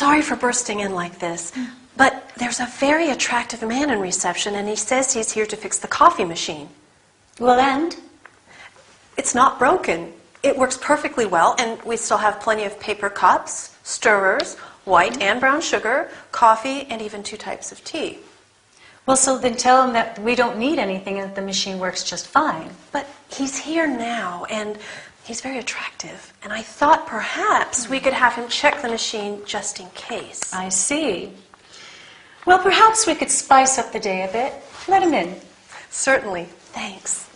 sorry for bursting in like this, but there's a very attractive man in reception, and he says he's here to fix the coffee machine. Well, and? It's not broken. It works perfectly well, and we still have plenty of paper cups, stirrers, white and brown sugar, coffee, and even 2 types of tea. Well, so then tell him that we don't need anything and that the machine works just fine. But he's here now, and he's very attractive. And I thought perhaps we could have him check the machine just in case. I see. Well, perhaps we could spice up the day a bit. Let him in. Certainly. Thanks.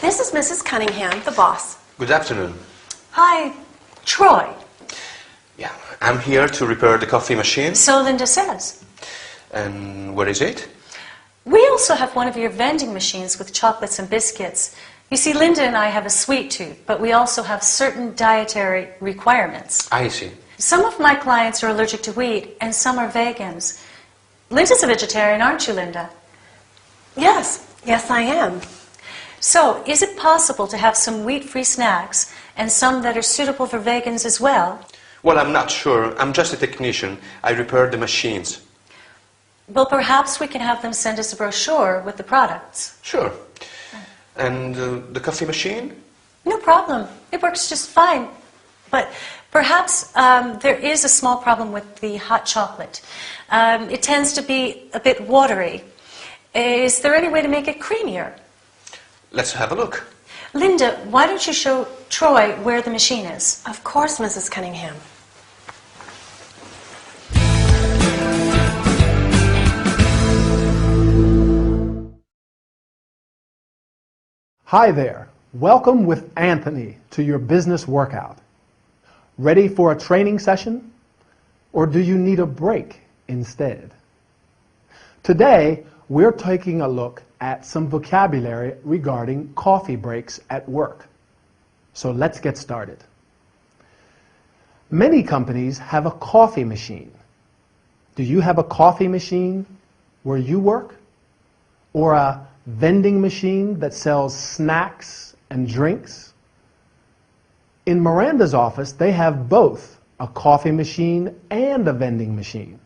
This is Mrs. Cunningham, the boss. Good afternoon. Hi, Troy. Yeah, I'm here to repair the coffee machine. So Linda says. And where is it? We also have one of your vending machines with chocolates and biscuits. You see, Linda and I have a sweet tooth, but we also have certain dietary requirements. I see. Some of my clients are allergic to wheat, and some are vegans. Linda's a vegetarian, aren't you, Linda? Yes, I am. So, is it possible to have some wheat-free snacks and some that are suitable for vegans as well? Well, I'm not sure. I'm just a technician. I repair the machines. Well, perhaps we can have them send us a brochure with the products. Sure. And the coffee machine? No problem. It works just fine. But perhaps there is a small problem with the hot chocolate. It tends to be a bit watery. Is there any way to make it creamier? Let's have a look. Linda, why don't you show Troy where the machine is? Of course, Mrs. Cunningham. Hi there. Welcome with Anthony to your business workout. Ready for a training session? Or do you need a break instead? Today, we're taking a look at some vocabulary regarding coffee breaks at work. So let's get started. Many companies have a coffee machine. Do you have a coffee machine where you work? Or a vending machine that sells snacks and drinks? In Miranda's office, they have both a coffee machine and a vending machine.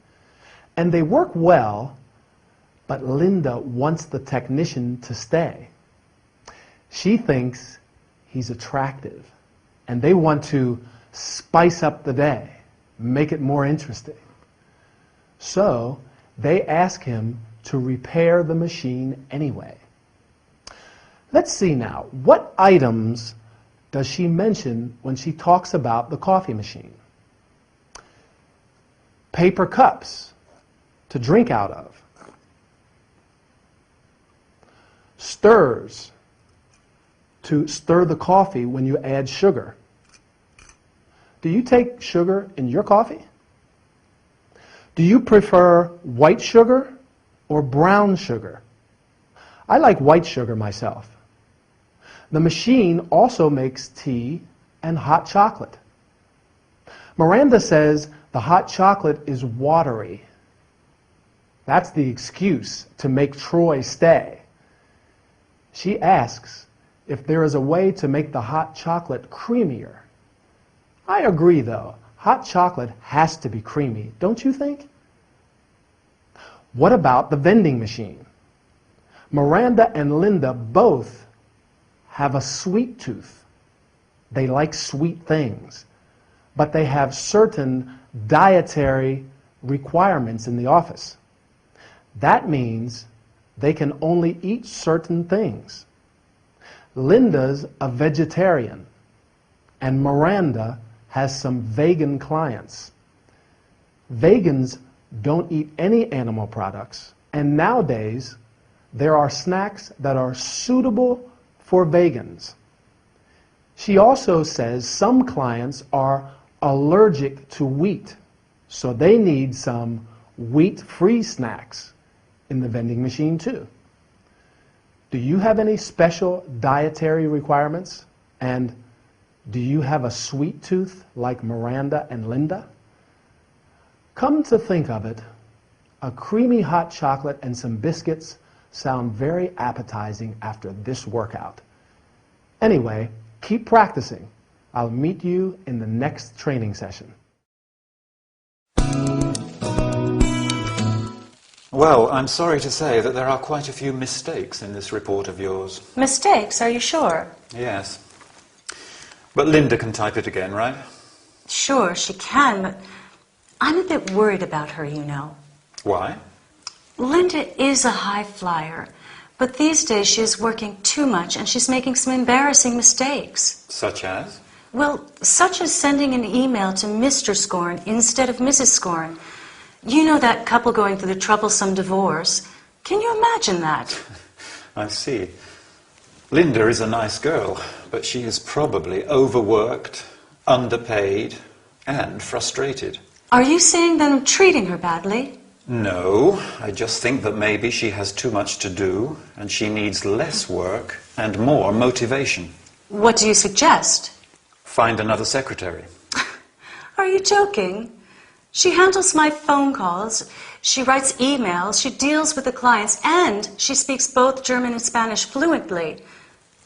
And they work well, but Linda wants the technician to stay. She thinks he's attractive, and they want to spice up the day, make it more interesting. So they ask him to repair the machine anyway. Let's see now, what items does she mention when she talks about the coffee machine? Paper cups to drink out of. Stirs to stir the coffee when you add sugar. Do you take sugar in your coffee? Do you prefer white sugar or brown sugar? I like white sugar myself. The machine also makes tea and hot chocolate. Miranda says the hot chocolate is watery. That's the excuse to make Troy stay. She asks if there is a way to make the hot chocolate creamier. I agree, though. Hot chocolate has to be creamy, don't you think? What about the vending machine? Miranda and Linda both have a sweet tooth. They like sweet things, but they have certain dietary requirements in the office. That means they can only eat certain things. Linda's a vegetarian, and Miranda has some vegan clients. Vegans don't eat any animal products, and nowadays there are snacks that are suitable for vegans. She also says some clients are allergic to wheat, so they need some wheat-free snacks in the vending machine too. Do you have any special dietary requirements? And do you have a sweet tooth like Miranda and Linda? Come to think of it, a creamy hot chocolate and some biscuits sound very appetizing after this workout. Anyway, keep practicing. I'll meet you in the next training session. Well, I'm sorry to say that there are quite a few mistakes in this report of yours. Mistakes, are you sure? Yes. But Linda can type it again, right? Sure, she can, but I'm a bit worried about her, you know. Why? Linda is a high flyer, but these days she is working too much and she's making some embarrassing mistakes. Such as? Well, such as sending an email to Mr. Scorn instead of Mrs. Scorn. You know that couple going through the troublesome divorce. Can you imagine that? I see. Linda is a nice girl, but she is probably overworked, underpaid, and frustrated. Are you saying that I'm treating her badly? No, I just think that maybe she has too much to do, and she needs less work and more motivation. What do you suggest? Find another secretary. Are you joking? She handles my phone calls, she writes emails, she deals with the clients, and she speaks both German and Spanish fluently.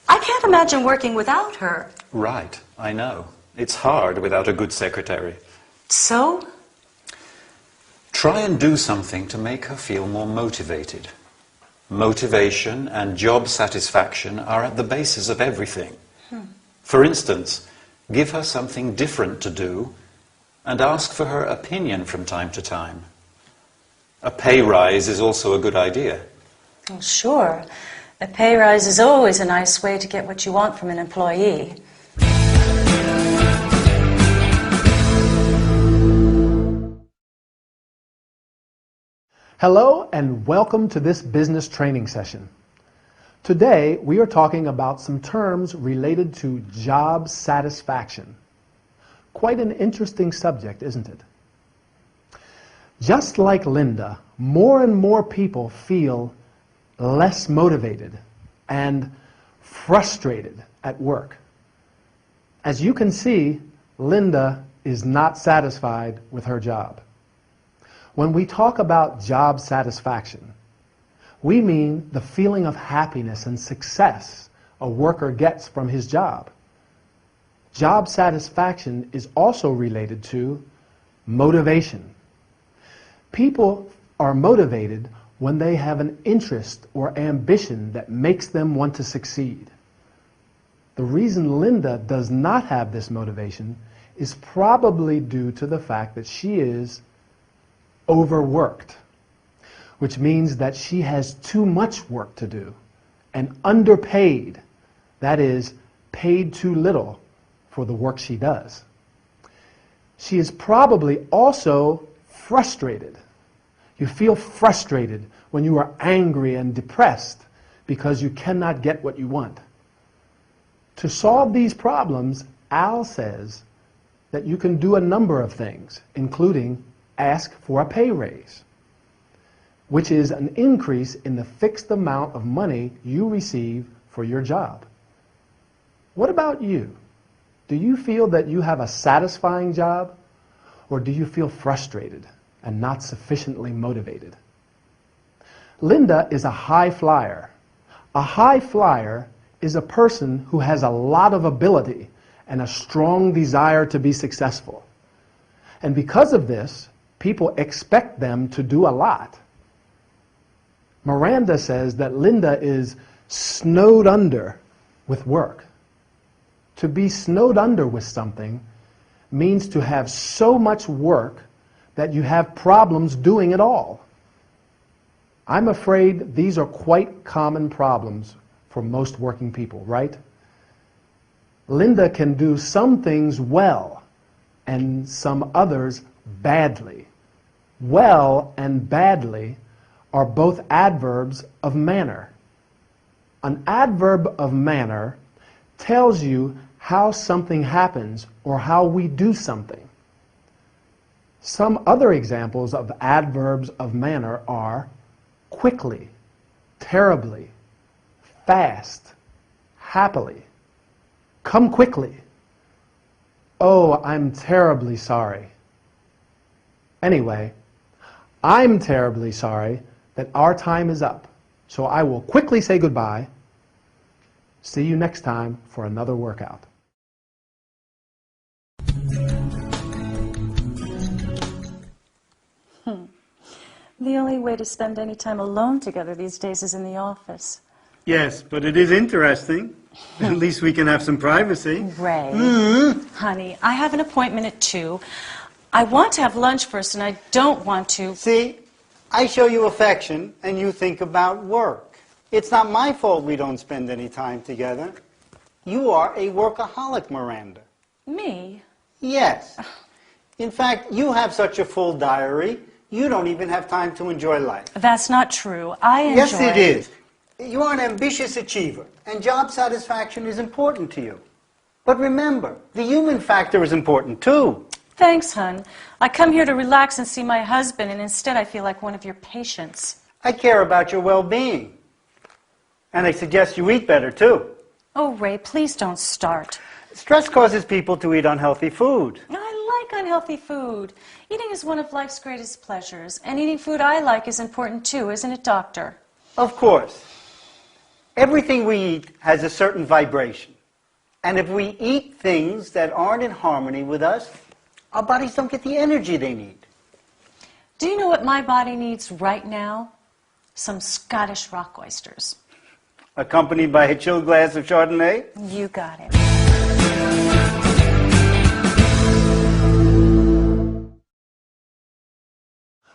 I can't imagine working without her. Right, I know. It's hard without a good secretary. So? Try and do something to make her feel more motivated. Motivation and job satisfaction are at the basis of everything. For instance, give her something different to do and ask for her opinion from time to time. A pay rise is also a good idea. Well, sure. A pay rise is always a nice way to get what you want from an employee. Hello and welcome to this business training session. Today we are talking about some terms related to job satisfaction. Quite an interesting subject, isn't it? Just like Linda, more and more people feel less motivated and frustrated at work. As you can see, Linda is not satisfied with her job. When we talk about job satisfaction, we mean the feeling of happiness and success a worker gets from his job. Job satisfaction is also related to motivation. People are motivated when they have an interest or ambition that makes them want to succeed. The reason Linda does not have this motivation is probably due to the fact that she is overworked, which means that she has too much work to do, and underpaid, that is, paid too little for the work she does. She is probably also frustrated. You feel frustrated when you are angry and depressed because you cannot get what you want. To solve these problems, Al says that you can do a number of things, including ask for a pay raise, which is an increase in the fixed amount of money you receive for your job. What about you? Do you feel that you have a satisfying job, or do you feel frustrated and not sufficiently motivated? Linda is a high flyer. A high flyer is a person who has a lot of ability and a strong desire to be successful. And because of this, people expect them to do a lot. Miranda says that Linda is snowed under with work. To be snowed under with something means to have so much work that you have problems doing it all. I'm afraid these are quite common problems for most working people, right? Linda can do some things well and some others badly. Well and badly are both adverbs of manner. An adverb of manner tells you how something happens or how we do something. Some other examples of adverbs of manner are quickly, terribly, fast, happily, come quickly, oh, I'm terribly sorry. Anyway, I'm terribly sorry that our time is up, so I will quickly say goodbye. See you next time for another workout. The only way to spend any time alone together these days is in the office. Yes, but it is interesting. At least we can have some privacy. Ray, honey, I have an appointment at 2. I want to have lunch first, and I don't want to... See, I show you affection, and you think about work. It's not my fault we don't spend any time together. You are a workaholic, Miranda. Me? Yes. In fact, you have such a full diary, you don't even have time to enjoy life. That's not true. I enjoy... Yes, it is. You are an ambitious achiever, and job satisfaction is important to you. But remember, the human factor is important too. Thanks, hon. I come here to relax and see my husband, and instead I feel like one of your patients. I care about your well-being. And I suggest you eat better too. Oh, Ray, please don't start. Stress causes people to eat unhealthy food. I like unhealthy food. Eating is one of life's greatest pleasures, and eating food I like is important too, isn't it, Doctor? Of course. Everything we eat has a certain vibration. And if we eat things that aren't in harmony with us, our bodies don't get the energy they need. Do you know what my body needs right now? Some Scottish rock oysters. Accompanied by a chilled glass of Chardonnay? You got it.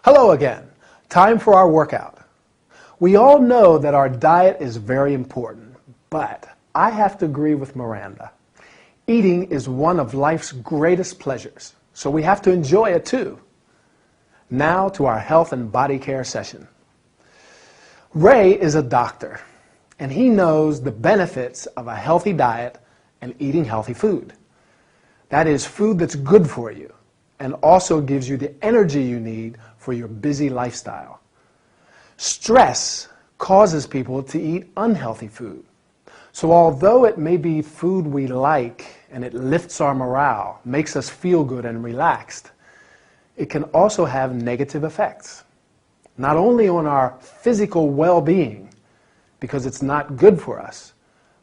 Hello again. Time for our workout. We all know that our diet is very important, but I have to agree with Miranda. Eating is one of life's greatest pleasures, so we have to enjoy it too. Now to our health and body care session. Ray is a doctor, and he knows the benefits of a healthy diet and eating healthy food. That is food that's good for you and also gives you the energy you need for your busy lifestyle. Stress causes people to eat unhealthy food. So although it may be food we like and it lifts our morale, makes us feel good and relaxed, it can also have negative effects. Not only on our physical well-being, because it's not good for us,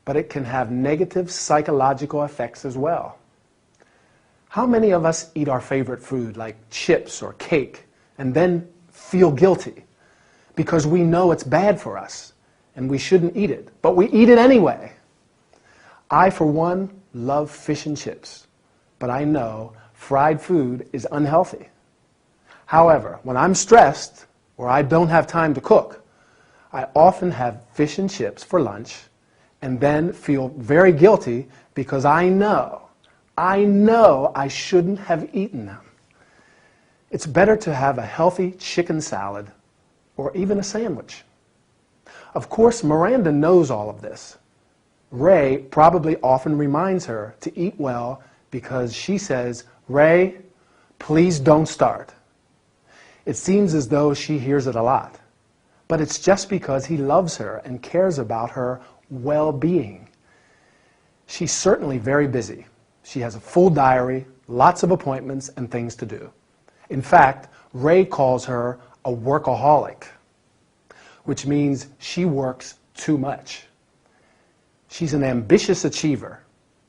but it can have negative psychological effects as well. How many of us eat our favorite food like chips or cake and then feel guilty because we know it's bad for us and we shouldn't eat it, but we eat it anyway? I, for one, love fish and chips, but I know fried food is unhealthy. However, when I'm stressed or I don't have time to cook, I often have fish and chips for lunch and then feel very guilty because I know I shouldn't have eaten them. It's better to have a healthy chicken salad or even a sandwich. Of course, Miranda knows all of this. Ray probably often reminds her to eat well because she says, "Ray, please don't start." It seems as though she hears it a lot, but it's just because he loves her and cares about her well-being. She's certainly very busy. She has a full diary, lots of appointments and things to do. In fact, Ray calls her a workaholic, which means she works too much. She's an ambitious achiever.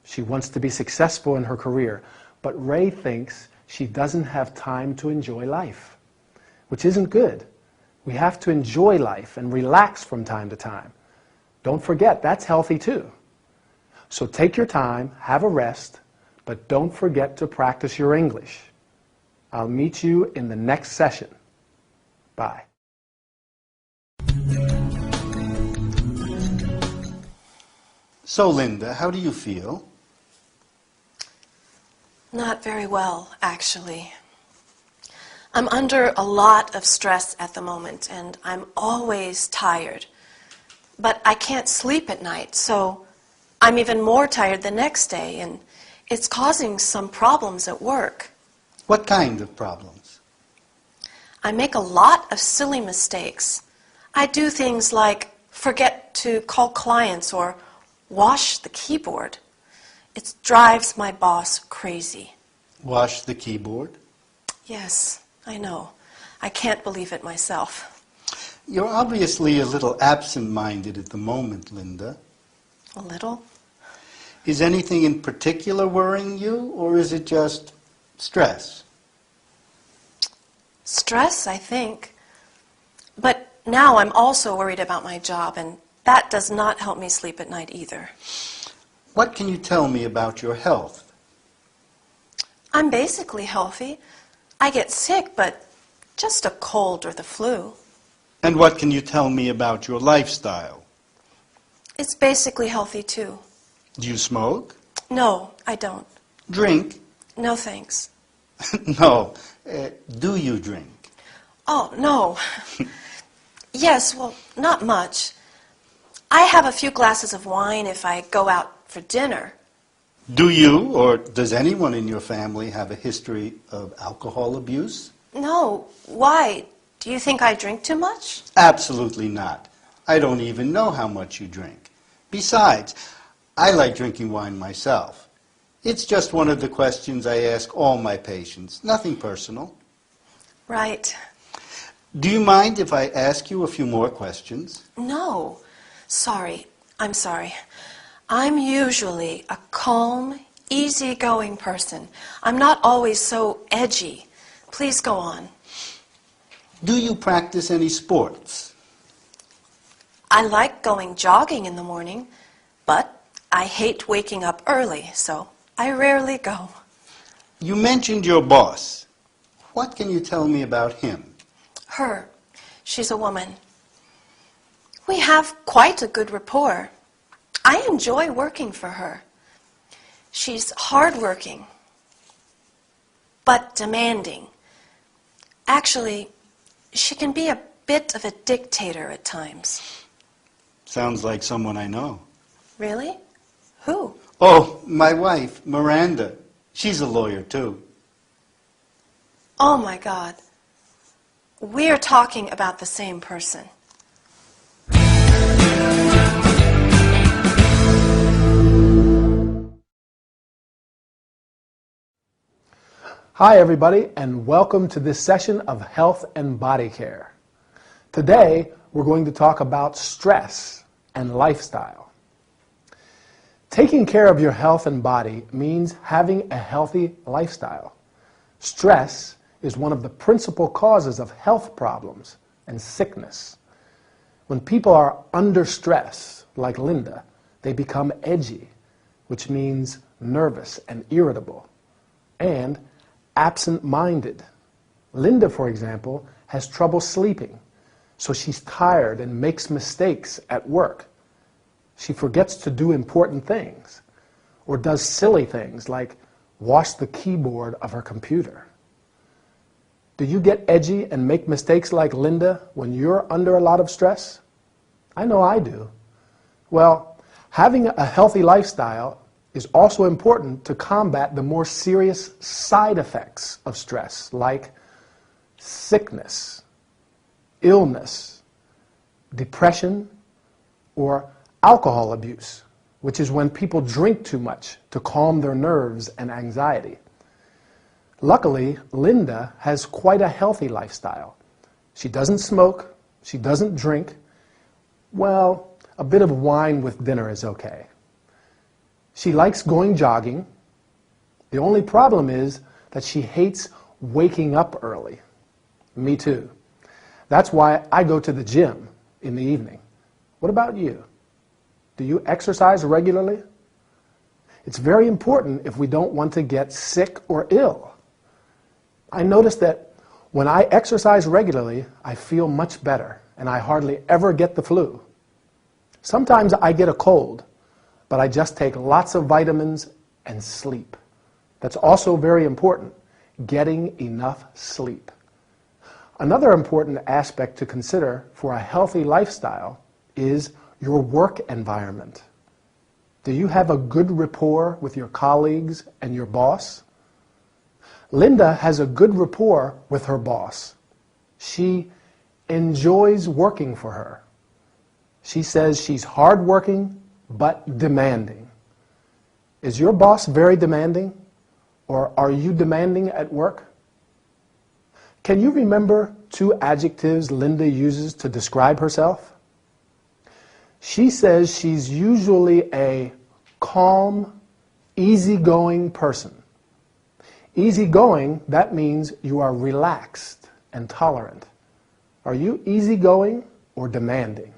She wants to be successful in her career, but Ray thinks she doesn't have time to enjoy life, which isn't good. We have to enjoy life and relax from time to time. Don't forget, that's healthy too. So take your time, have a rest, but don't forget to practice your English. I'll meet you in the next session. Bye. So, Linda, how do you feel? Not very well, actually. I'm under a lot of stress at the moment, and I'm always tired. But I can't sleep at night, so I'm even more tired the next day, and it's causing some problems at work. What kind of problems? I make a lot of silly mistakes. I do things like forget to call clients or wash the keyboard. It drives my boss crazy. Wash the keyboard? Yes, I know. I can't believe it myself. You're obviously a little absent-minded at the moment, Linda. A little. Is anything in particular worrying you, or is it just stress? Stress, I think. But now I'm also worried about my job, and that does not help me sleep at night either. What can you tell me about your health? I'm basically healthy. I get sick, but just a cold or the flu. And what can you tell me about your lifestyle? It's basically healthy too. Do you smoke? No, I don't. Drink? No thanks. No. Do you drink? Oh, no. Yes, well, not much. I have a few glasses of wine if I go out for dinner. Do you, or does anyone in your family have a history of alcohol abuse? No, why? Do you think I drink too much? Absolutely not. I don't even know how much you drink. Besides, I like drinking wine myself. It's just one of the questions I ask all my patients, nothing personal. Right. Do you mind if I ask you a few more questions? No. Sorry. I'm sorry. I'm usually a calm, easygoing person. I'm not always so edgy. Please go on. Do you practice any sports? I like going jogging in the morning, but I hate waking up early, so I rarely go. You mentioned your boss. What can you tell me about him? Her. She's a woman. We have quite a good rapport. I enjoy working for her. She's hardworking, but demanding. Actually, she can be a bit of a dictator at times. Sounds like someone I know. Really? Who? Oh, my wife, Miranda. She's a lawyer, too. Oh my God. We're talking about the same person. Hi everybody, and welcome to this session of Health and Body Care. Today we're going to talk about stress and lifestyle. Taking care of your health and body means having a healthy lifestyle. Stress is one of the principal causes of health problems and sickness. When people are under stress, like Linda, they become edgy, which means nervous and irritable, and absent-minded. Linda, for example, has trouble sleeping, so she's tired and makes mistakes at work. She forgets to do important things, or does silly things like wash the keyboard of her computer. Do you get edgy and make mistakes like Linda when you're under a lot of stress? I know I do. Well, having a healthy lifestyle is also important to combat the more serious side effects of stress, like sickness, illness, depression, or alcohol abuse, which is when people drink too much to calm their nerves and anxiety. Luckily, Linda has quite a healthy lifestyle. She doesn't smoke, she doesn't drink. Well, a bit of wine with dinner is okay. She likes going jogging. The only problem is that she hates waking up early. Me too. That's why I go to the gym in the evening. What about you? Do you exercise regularly? It's very important if we don't want to get sick or ill. I notice that when I exercise regularly, I feel much better, and I hardly ever get the flu. Sometimes I get a cold, but I just take lots of vitamins and sleep. That's also very important, getting enough sleep. Another important aspect to consider for a healthy lifestyle is your work environment. Do you have a good rapport with your colleagues and your boss? Linda has a good rapport with her boss. She enjoys working for her. She says she's hardworking but demanding. Is your boss very demanding, or are you demanding at work? Can you remember 2 adjectives Linda uses to describe herself? She says she's usually a calm, easygoing person. Easygoing, that means you are relaxed and tolerant. Are you easygoing or demanding?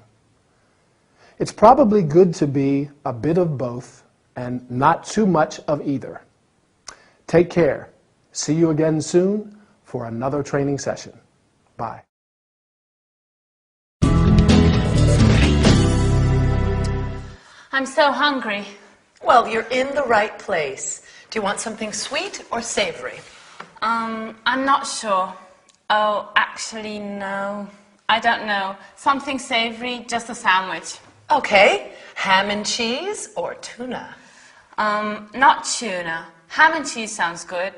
It's probably good to be a bit of both and not too much of either. Take care. See you again soon for another training session. Bye. I'm so hungry. Well, you're in the right place. Do you want something sweet or savory? I'm not sure. Oh, actually, no. I don't know. Something savory, just a sandwich. Okay, ham and cheese or tuna? Not tuna. Ham and cheese sounds good.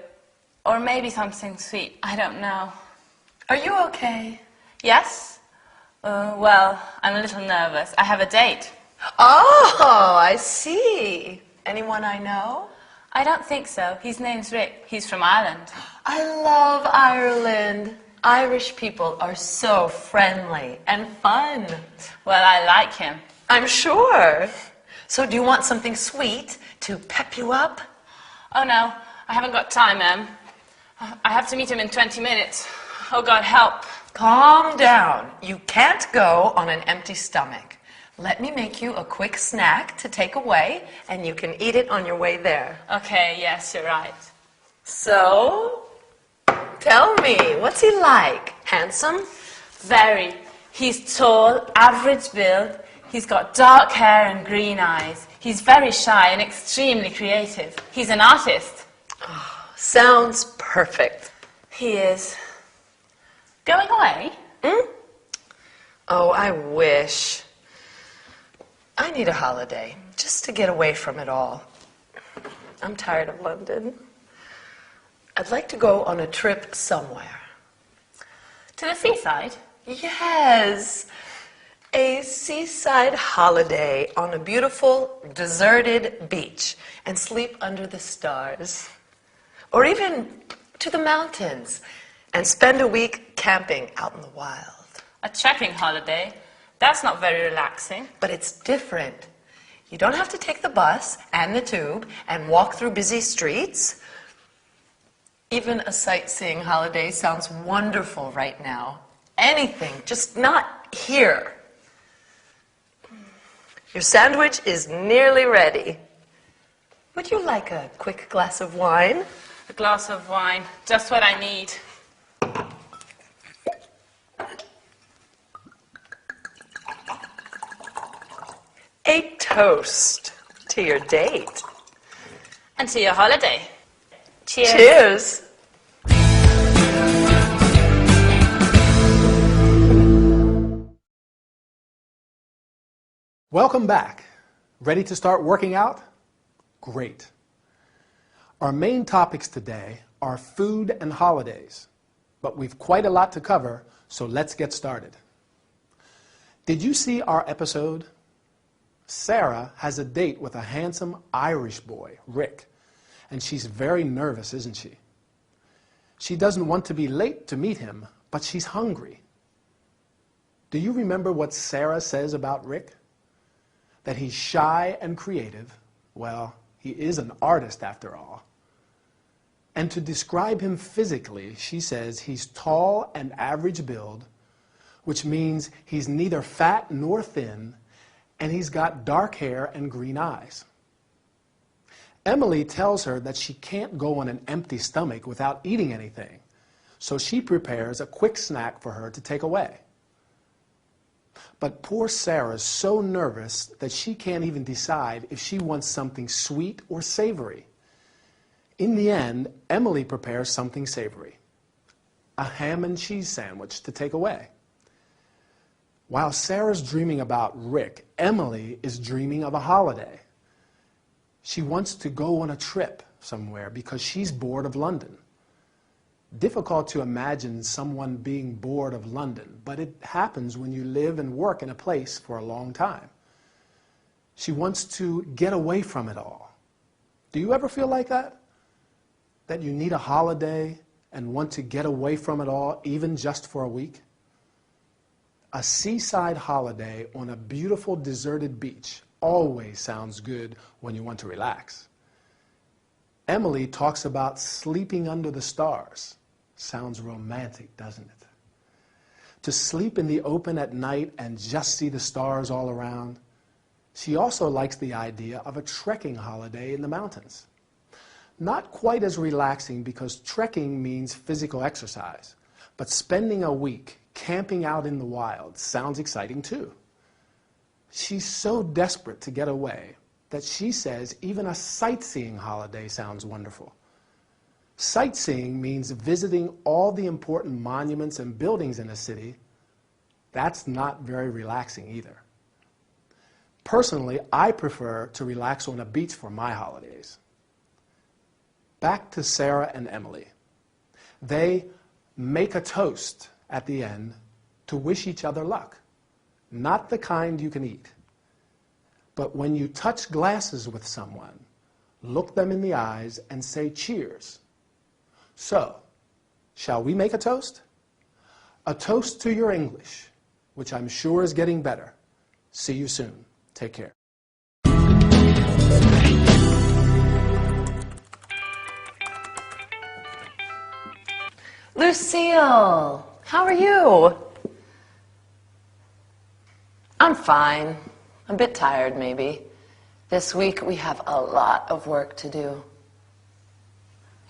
Or maybe something sweet. I don't know. Are you okay? Yes? Well, I'm a little nervous. I have a date. Oh, I see. Anyone I know? I don't think so. His name's Rick. He's from Ireland. I love Ireland. Irish people are so friendly and fun. Well, I like him. I'm sure. So do you want something sweet to pep you up? Oh, no. I haven't got time, Em. I have to meet him in 20 minutes. Oh, God, help. Calm down. You can't go on an empty stomach. Let me make you a quick snack to take away, and you can eat it on your way there. Okay, yes, you're right. So, tell me, what's he like? Handsome? Very. He's tall, average build. He's got dark hair and green eyes. He's very shy and extremely creative. He's an artist. Sounds perfect. He is. Going away? Oh, I wish. I need a holiday, just to get away from it all. I'm tired of London. I'd like to go on a trip somewhere. To the seaside? Yes, a seaside holiday on a beautiful, deserted beach and sleep under the stars. Or even to the mountains and spend a week camping out in the wild. A trekking holiday? That's not very relaxing. But it's different. You don't have to take the bus and the tube and walk through busy streets. Even a sightseeing holiday sounds wonderful right now. Anything, just not here. Your sandwich is nearly ready. Would you like a quick glass of wine? A glass of wine, just what I need. A toast to your date. And to your holiday. Cheers. Cheers. Welcome back. Ready to start working out? Great. Our main topics today are food and holidays, but we've quite a lot to cover, so let's get started. Did you see our episode? Sarah has a date with a handsome Irish boy, Rick, and she's very nervous, isn't she? She doesn't want to be late to meet him, but she's hungry. Do you remember what Sarah says about Rick? That he's shy and creative. Well, he is an artist after all. And to describe him physically, she says he's tall and average build, which means he's neither fat nor thin, and he's got dark hair and green eyes. Emily tells her that she can't go on an empty stomach without eating anything, so she prepares a quick snack for her to take away. But poor Sarah's so nervous that she can't even decide if she wants something sweet or savory. In the end, Emily prepares something savory, a ham and cheese sandwich to take away. While Sarah's dreaming about Rick, Emily is dreaming of a holiday. She wants to go on a trip somewhere because she's bored of London. Difficult to imagine someone being bored of London, but it happens when you live and work in a place for a long time. She wants to get away from it all. Do you ever feel like that? That you need a holiday and want to get away from it all, even just for a week? A seaside holiday on a beautiful deserted beach always sounds good when you want to relax. Emily talks about sleeping under the stars. Sounds romantic, doesn't it? To sleep in the open at night and just see the stars all around. She also likes the idea of a trekking holiday in the mountains. Not quite as relaxing because trekking means physical exercise, but spending a week camping out in the wild sounds exciting too. She's so desperate to get away that she says even a sightseeing holiday sounds wonderful. Sightseeing means visiting all the important monuments and buildings in a city. That's not very relaxing either. Personally, I prefer to relax on a beach for my holidays. Back to Sarah and Emily. They make a toast at the end to wish each other luck. Not the kind you can eat. But when you touch glasses with someone, look them in the eyes and say cheers. So, shall we make a toast? A toast to your English, which I'm sure is getting better. See you soon. Take care. Lucille, how are you? I'm fine. A bit tired, maybe. This week we have a lot of work to do.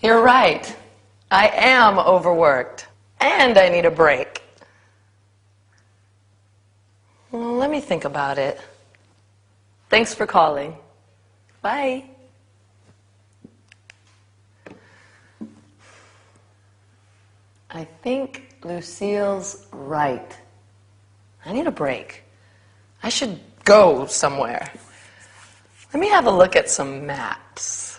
You're right. I am overworked. And I need a break. Well, let me think about it. Thanks for calling. Bye. I think Lucille's right. I need a break. I should go somewhere. Let me have a look at some maps.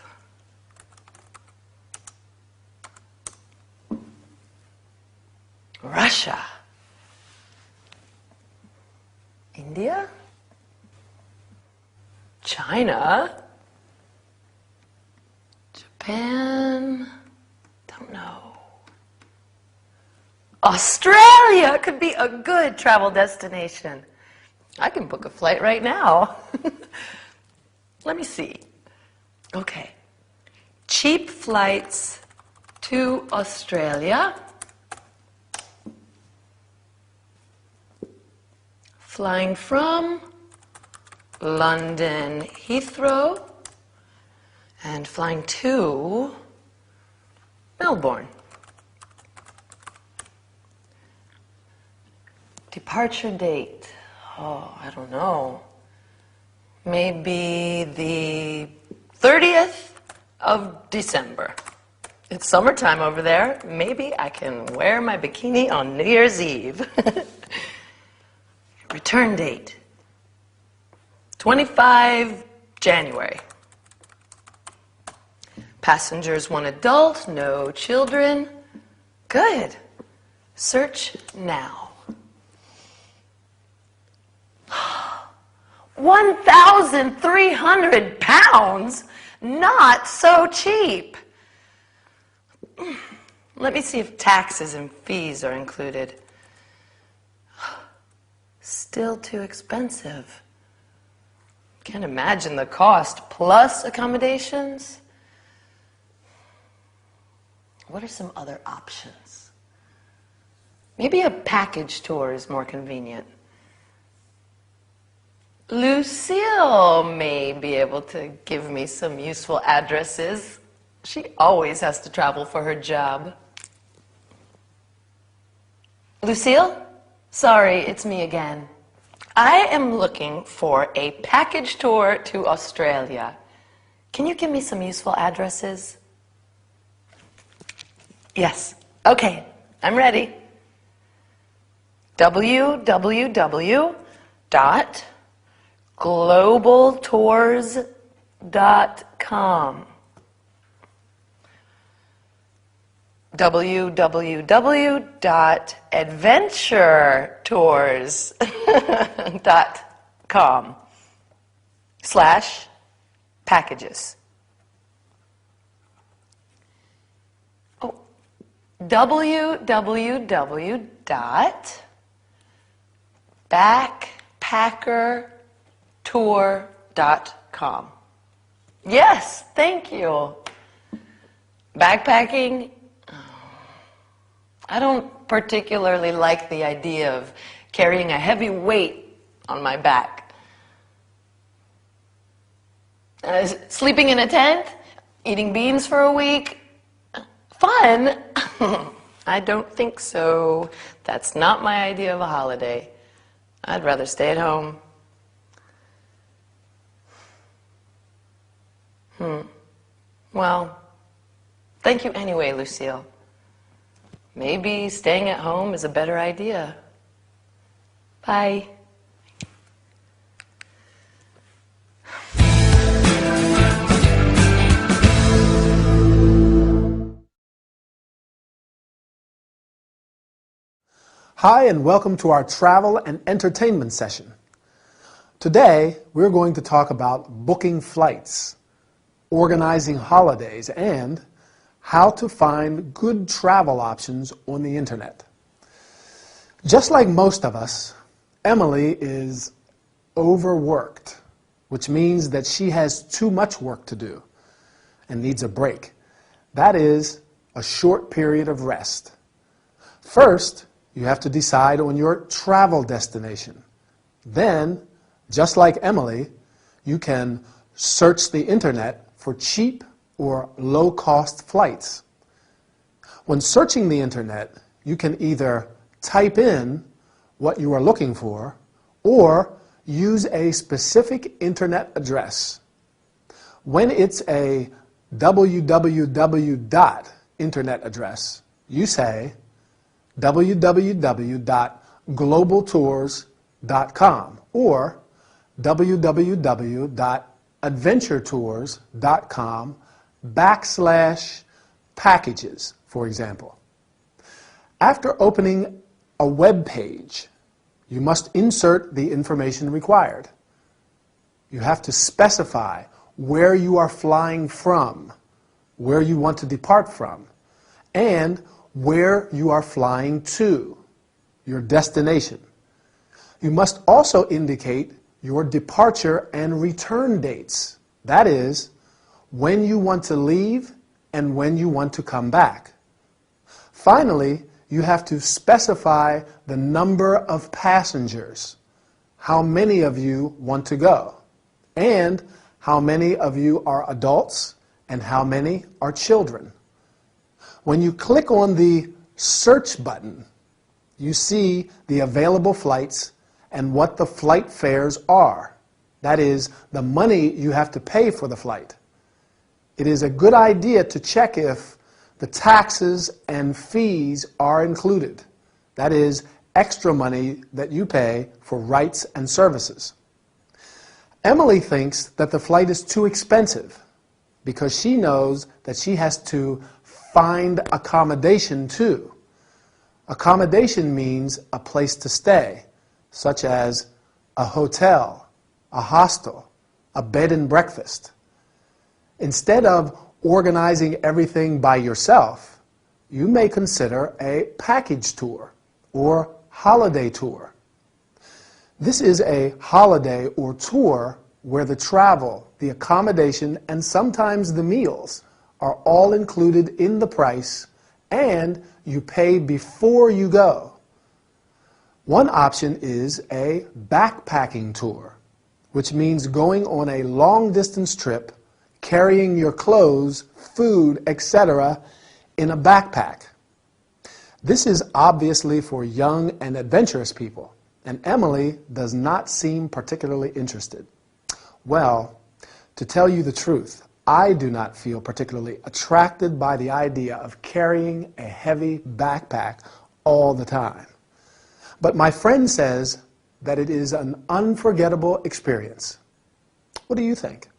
Russia. India? China? Japan? Don't know. Australia could be a good travel destination. I can book a flight right now. Let me see. Okay. Cheap flights to Australia. Flying from London Heathrow and flying to Melbourne. Departure date. Oh, I don't know. Maybe the 30th of December. It's summertime over there. Maybe I can wear my bikini on New Year's Eve. Return date. 25 January. Passengers 1 adult, no children. Good. Search now. 1,300 pounds? Not so cheap. Let me see if taxes and fees are included. Still too expensive. Can't imagine the cost plus accommodations. What are some other options? Maybe a package tour is more convenient. Lucille may be able to give me some useful addresses. She always has to travel for her job. Lucille? Sorry, it's me again. I am looking for a package tour to Australia. Can you give me some useful addresses? Yes. Okay, I'm ready. www.globaltours.com www.adventuretours.com/packages. www. backpackertour.com. Yes, thank you. Backpacking, I don't particularly like the idea of carrying a heavy weight on my back. Sleeping in a tent, eating beans for a week, fun? I don't think so. That's not my idea of a holiday. I'd rather stay at home. Well, thank you anyway, Lucille. Maybe staying at home is a better idea. Bye. Hi, and welcome to our travel and entertainment session. Today, we're going to talk about booking flights, organizing holidays, and how to find good travel options on the internet. Just like most of us, Emily is overworked, which means that she has too much work to do and needs a break. That is a short period of rest. First, you have to decide on your travel destination. Then, just like Emily, you can search the internet for cheap or low-cost flights. When searching the internet, you can either type in what you are looking for or use a specific internet address. When it's a www. Internet address, you say www.globaltours.com or www.adventuretours.com/packages, for example. After opening a web page, you must insert the information required. You have to specify where you are flying from, where you want to depart from, and where you are flying to, your destination. You must also indicate your departure and return dates. That is, when you want to leave and when you want to come back. Finally, you have to specify the number of passengers, how many of you want to go, and how many of you are adults and how many are children. When you click on the search button, you see the available flights and what the flight fares are. That is, the money you have to pay for the flight. It is a good idea to check if the taxes and fees are included. That is, extra money that you pay for rights and services. Emily thinks that the flight is too expensive because she knows that she has to find accommodation too. Accommodation means a place to stay, such as a hotel, a hostel, a bed and breakfast. Instead of organizing everything by yourself, you may consider a package tour or holiday tour. This is a holiday or tour where the travel, the accommodation, and sometimes the meals are all included in the price, and you pay before you go. One option is a backpacking tour, which means going on a long-distance trip, carrying your clothes, food, etc. in a backpack. This is obviously for young and adventurous people, and Emily does not seem particularly interested. Well, to tell you the truth, I do not feel particularly attracted by the idea of carrying a heavy backpack all the time. But my friend says that it is an unforgettable experience. What do you think?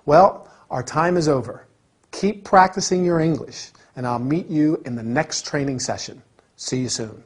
Well, our time is over. Keep practicing your English, and I'll meet you in the next training session. See you soon.